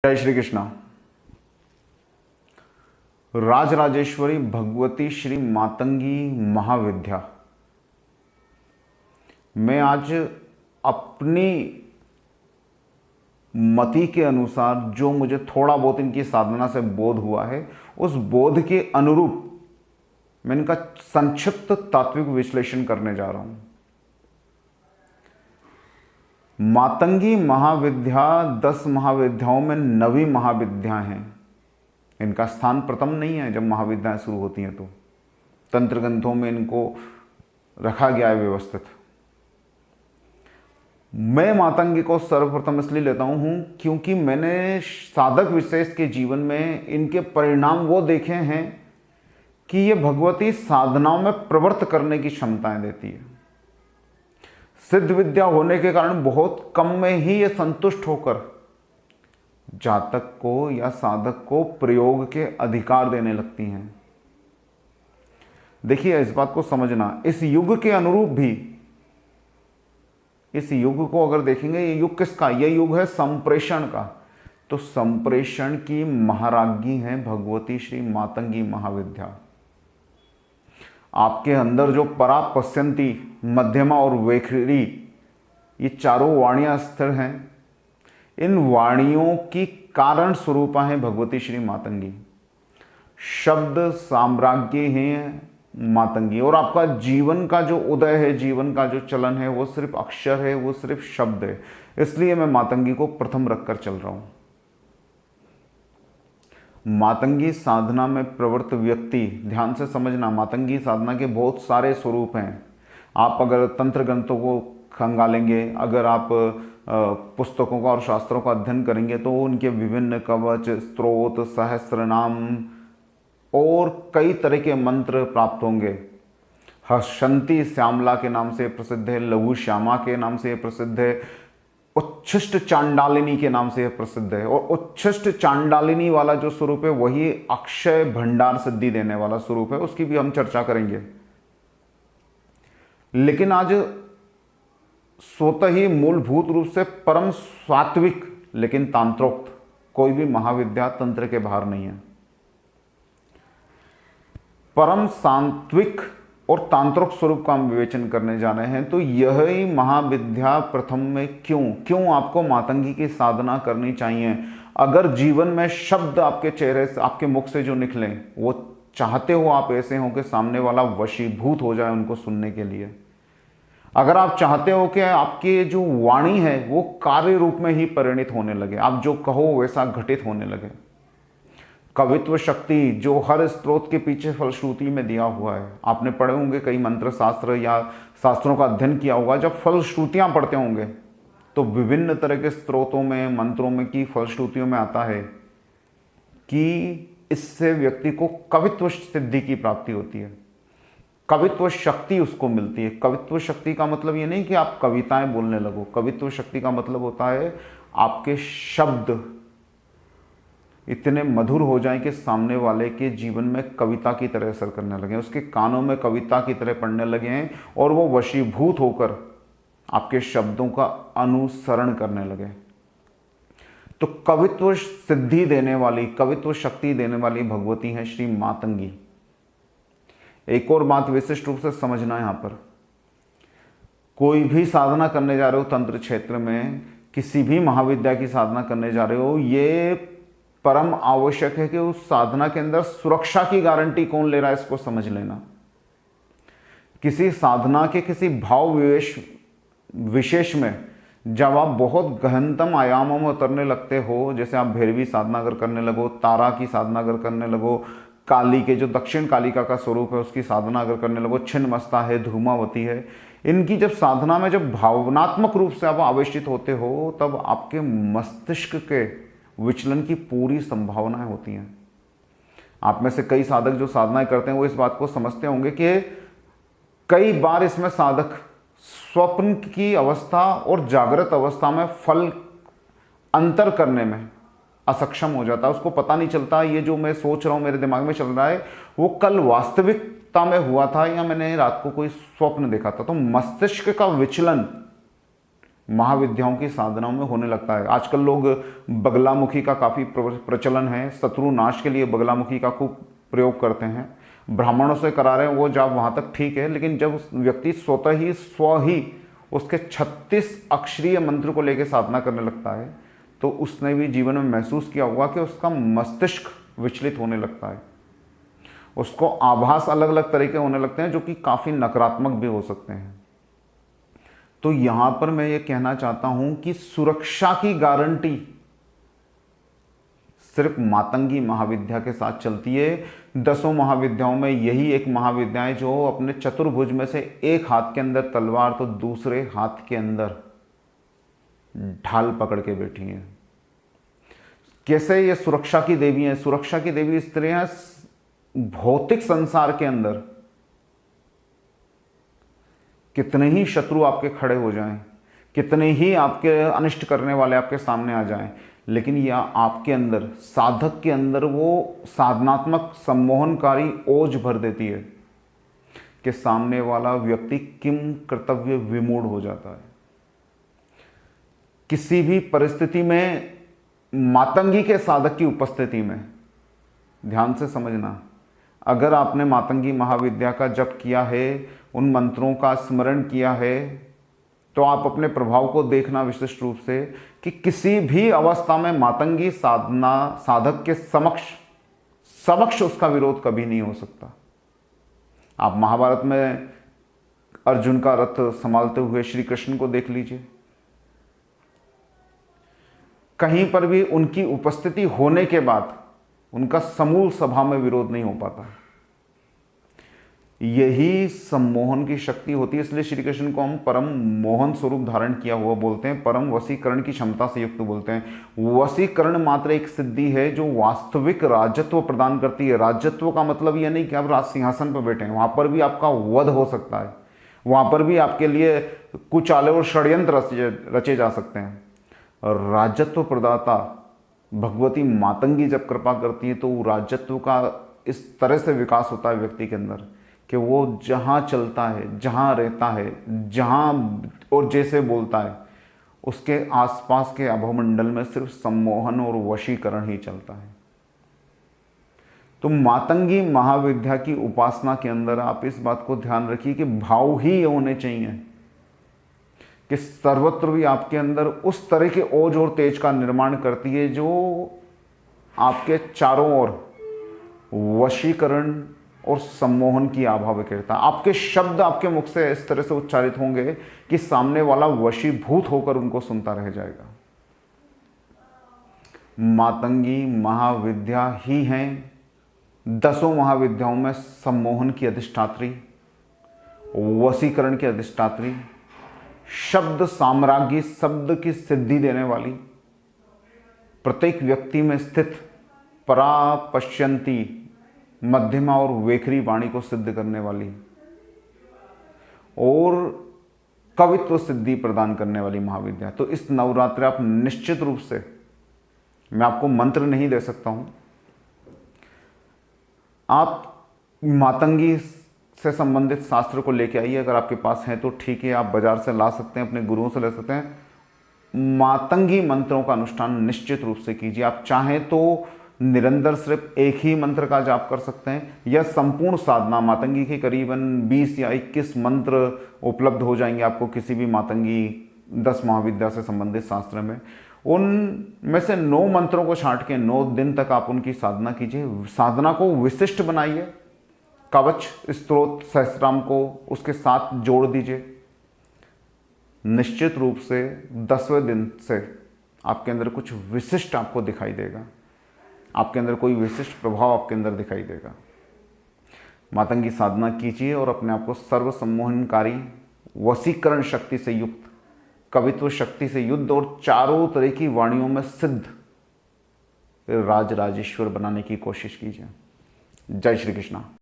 जय श्री कृष्णा। राजराजेश्वरी भगवती श्री मातंगी महाविद्या मैं आज अपनी मति के अनुसार जो मुझे थोड़ा बहुत इनकी साधना से बोध हुआ है, उस बोध के अनुरूप मैं इनका संक्षिप्त तात्विक विश्लेषण करने जा रहा हूं। मातंगी महाविद्या 10 महाविद्याओं में 9वीं महाविद्या है। इनका स्थान प्रथम नहीं है। जब महाविद्याएं शुरू होती हैं तो तंत्र ग्रंथों में इनको रखा गया है व्यवस्थित। मैं मातंगी को सर्वप्रथम इसलिए लेता हूं क्योंकि मैंने साधक विशेष के जीवन में इनके परिणाम वो देखे हैं कि ये भगवती साधनाओं में प्रवृत्त करने की क्षमताएं देती है। सिद्ध विद्या होने के कारण बहुत कम में ही ये संतुष्ट होकर जातक को या साधक को प्रयोग के अधिकार देने लगती हैं। देखिए, इस बात को समझना, इस युग के अनुरूप भी, इस युग को अगर देखेंगे, ये युग किसका? ये युग है संप्रेषण का। तो संप्रेषण की महाराज्ञी है भगवती श्री मातंगी महाविद्या। आपके अंदर जो परा, पश्यंती, मध्यमा और वैखरी, ये चारों वाणियां स्थिर हैं। इन वाणियों की कारण स्वरूपा है भगवती श्री मातंगी। शब्द साम्राज्य है मातंगी। और आपका जीवन का जो उदय है, जीवन का जो चलन है, वो सिर्फ अक्षर है, वो सिर्फ शब्द है। इसलिए मैं मातंगी को प्रथम रखकर चल रहा हूं। मातंगी साधना में प्रवृत्त व्यक्ति, ध्यान से समझना, मातंगी साधना के बहुत सारे स्वरूप हैं। आप अगर तंत्र ग्रंथों को खंगालेंगे, अगर आप पुस्तकों का और शास्त्रों का अध्ययन करेंगे तो उनके विभिन्न कवच, स्त्रोत, सहस्रनाम और कई तरह के मंत्र प्राप्त होंगे। हर्षंती श्यामला के नाम से प्रसिद्ध है, लघु श्यामा के नाम से प्रसिद्ध है, उच्छिष्ट चांडालिनी के नाम से प्रसिद्ध है। और उच्छिष्ट चांडालिनी वाला जो स्वरूप है वही अक्षय भंडार सिद्धि देने वाला स्वरूप है, उसकी भी हम चर्चा करेंगे। लेकिन आज स्वतः ही मूलभूत रूप से परम सात्विक लेकिन तांत्रोक्त कोई भी महाविद्या तंत्र के बाहर नहीं है। परम सात्विक और तांत्रिक स्वरूप का हम विवेचन करने जा रहे हैं। तो यही महाविद्या प्रथम में क्यों आपको मातंगी की साधना करनी चाहिए? अगर जीवन में शब्द आपके चेहरे से, आपके मुख से जो निकले, वो चाहते हो आप ऐसे हो कि सामने वाला वशीभूत हो जाए उनको सुनने के लिए। अगर आप चाहते हो कि आपकी जो वाणी है वो कार्य रूप में ही परिणित होने लगे, आप जो कहो वैसा घटित होने लगे। कवित्व शक्ति जो हर स्त्रोत के पीछे फलश्रुति में दिया हुआ है। आपने पढ़े होंगे कई मंत्र शास्त्र या शास्त्रों का अध्ययन किया होगा। जब फलश्रुतियां पढ़ते होंगे तो विभिन्न तरह के स्त्रोतों में, मंत्रों में की फलश्रुतियों में आता है कि इससे व्यक्ति को कवित्व सिद्धि की प्राप्ति होती है, कवित्व शक्ति उसको मिलती है। कवित्व शक्ति का मतलब ये नहीं कि आप कविताएं बोलने लगो। कवित्व शक्ति का मतलब होता है आपके शब्द इतने मधुर हो जाएं कि सामने वाले के जीवन में कविता की तरह असर करने लगे, उसके कानों में कविता की तरह पड़ने लगे हैं और वो वशीभूत होकर आपके शब्दों का अनुसरण करने लगे। तो कवित्व सिद्धि देने वाली, कवित्व शक्ति देने वाली भगवती है श्री मातंगी। एक और बात विशिष्ट रूप से समझना है, यहां पर कोई भी साधना करने जा रहे हो तंत्र क्षेत्र में, किसी भी महाविद्या की साधना करने जा रहे हो, ये परम आवश्यक है कि उस साधना के अंदर सुरक्षा की गारंटी कौन ले रहा है, इसको समझ लेना। किसी साधना के किसी भाव विशेष में जब आप बहुत गहनतम आयामों में उतरने लगते हो, जैसे आप भैरवी साधना अगर करने लगो, तारा की साधना अगर करने लगो, काली के जो दक्षिण कालिका का स्वरूप है उसकी साधना अगर करने लगो, छिन्नमस्ता है, धूमावती है, इनकी जब साधना में जब भावनात्मक रूप से आप आवेशित होते हो तब आपके मस्तिष्क के विचलन की पूरी संभावनाएं होती हैं। आप में से कई साधक जो साधनाएं करते हैं वो इस बात को समझते होंगे कि कई बार इसमें साधक स्वप्न की अवस्था और जागृत अवस्था में फल अंतर करने में असक्षम हो जाता है। उसको पता नहीं चलता ये जो मैं सोच रहा हूं, मेरे दिमाग में चल रहा है, वो कल वास्तविकता में हुआ था या मैंने रात को कोई स्वप्न देखा था। तो मस्तिष्क का विचलन महाविद्याओं की साधनाओं में होने लगता है। आजकल लोग बगलामुखी का काफ़ी प्रचलन है, शत्रु नाश के लिए बगलामुखी का खूब प्रयोग करते हैं। ब्राह्मणों से करा रहे हैं वो जब वहाँ तक ठीक है, लेकिन जब उस व्यक्ति स्वतः ही उसके 36 अक्षरीय मंत्र को लेकर साधना करने लगता है, तो उसने भी जीवन में महसूस किया होगा कि उसका मस्तिष्क विचलित होने लगता है, उसको आभास अलग अलग तरह के होने लगते हैं जो कि काफ़ी नकारात्मक भी हो सकते हैं। तो यहाँ पर मैं ये कहना चाहता हूँ कि सुरक्षा की गारंटी सिर्फ मातंगी महाविद्या के साथ चलती है। 10 महाविद्याओं में यही एक महाविद्या है जो अपने चतुर्भुज में से एक हाथ के अंदर तलवार तो दूसरे हाथ के अंदर ढाल पकड़ के बैठी हैं। कैसे ये सुरक्षा की देवी हैं? सुरक्षा की देवी स्त्रियां भौतिक संसार के अंदर कितने ही शत्रु आपके खड़े हो जाएं, कितने ही आपके अनिष्ट करने वाले आपके सामने आ जाएं, लेकिन यह आपके अंदर, साधक के अंदर वो साधनात्मक सम्मोहनकारी ओज भर देती है कि सामने वाला व्यक्ति किम कर्तव्य विमूढ़ हो जाता है। किसी भी परिस्थिति में मातंगी के साधक की उपस्थिति में, ध्यान से समझना, अगर आपने मातंगी महाविद्या का जप किया है, उन मंत्रों का स्मरण किया है, तो आप अपने प्रभाव को देखना विशिष्ट रूप से कि किसी भी अवस्था में मातंगी साधना साधक के समक्ष उसका विरोध कभी नहीं हो सकता। आप महाभारत में अर्जुन का रथ संभालते हुए श्री कृष्ण को देख लीजिए, कहीं पर भी उनकी उपस्थिति होने के बाद उनका समूल सभा में विरोध नहीं हो पाता। यही सम्मोहन की शक्ति होती है, इसलिए श्री कृष्ण को हम परम मोहन स्वरूप धारण किया हुआ बोलते हैं, परम वशीकरण की क्षमता से युक्त बोलते हैं। वशीकरण मात्र एक सिद्धि है जो वास्तविक राजत्व प्रदान करती है। राजत्व का मतलब यह नहीं कि आप राज सिंहासन पर बैठे हैं, वहां पर भी आपका वध हो सकता है, वहां पर भी आपके लिए कुचाले और षड्यंत्र रचे जा सकते हैं। राजत्व प्रदाता भगवती मातंगी जब कृपा करती है तो राजत्व का इस तरह से विकास होता है व्यक्ति के अंदर कि वो जहाँ चलता है, जहाँ रहता है, जहाँ और जैसे बोलता है, उसके आसपास के अभोमंडल में सिर्फ सम्मोहन और वशीकरण ही चलता है। तो मातंगी महाविद्या की उपासना के अंदर आप इस बात को ध्यान रखिए कि भाव ही होने चाहिए कि सर्वत्र भी आपके अंदर उस तरह के ओज और तेज का निर्माण करती है जो आपके चारों ओर वशीकरण और सम्मोहन की आभा बिखेरता है। आपके शब्द आपके मुख से इस तरह से उच्चारित होंगे कि सामने वाला वशीभूत होकर उनको सुनता रह जाएगा। मातंगी महाविद्या ही हैं 10 महाविद्याओं में सम्मोहन की अधिष्ठात्री, वशीकरण की अधिष्ठात्री, शब्द साम्राज्ञी, शब्द की सिद्धि देने वाली, प्रत्येक व्यक्ति में स्थित परा पश्यंती मध्यमा और वेखरी वाणी को सिद्ध करने वाली और कवित्व सिद्धि प्रदान करने वाली महाविद्या। तो इस नवरात्रि आप निश्चित रूप से, मैं आपको मंत्र नहीं दे सकता हूं, आप मातंगी से संबंधित शास्त्र को लेके आइए, अगर आपके पास है तो ठीक है, आप बाजार से ला सकते हैं, अपने गुरुओं से ले सकते हैं। मातंगी मंत्रों का अनुष्ठान निश्चित रूप से कीजिए। आप चाहें तो निरंतर सिर्फ एक ही मंत्र का जाप कर सकते हैं, या संपूर्ण साधना मातंगी के करीबन 20 या 21 मंत्र उपलब्ध हो जाएंगे आपको किसी भी मातंगी 10 महाविद्या से संबंधित शास्त्र में। उनमें से 9 मंत्रों को छांट के 9 दिन तक आप उनकी साधना कीजिए। साधना को विशिष्ट बनाइए, कवच स्तोत्र सहस्राम को उसके साथ जोड़ दीजिए। निश्चित रूप से 10वें दिन से आपके अंदर कुछ विशिष्ट आपको दिखाई देगा, आपके अंदर कोई विशिष्ट प्रभाव आपके अंदर दिखाई देगा। मातंगी साधना कीजिए और अपने आप को सर्व सम्मोहनकारी, वशीकरण शक्ति से युक्त, कवित्व शक्ति से युद्ध और चारों तरह की वाणियों में सिद्ध राज राजेश्वर बनाने की कोशिश कीजिए। जय श्री कृष्णा।